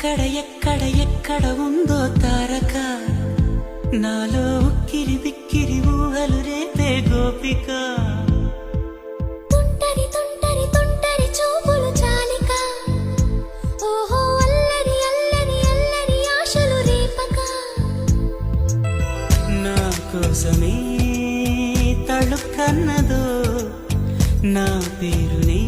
ఎక్కడ ఉందో తారక నాలో ఉక్కిరి బిక్కిరి ఊహలు రేపే గోపిక తుంటరి తుంటరి తుంటరి చూపులు చాలిక ఓహో అల్లరి అల్లరి అల్లరి ఆశలు రేపక నా కోసమే తళుక్కన్నదో నా పేరునే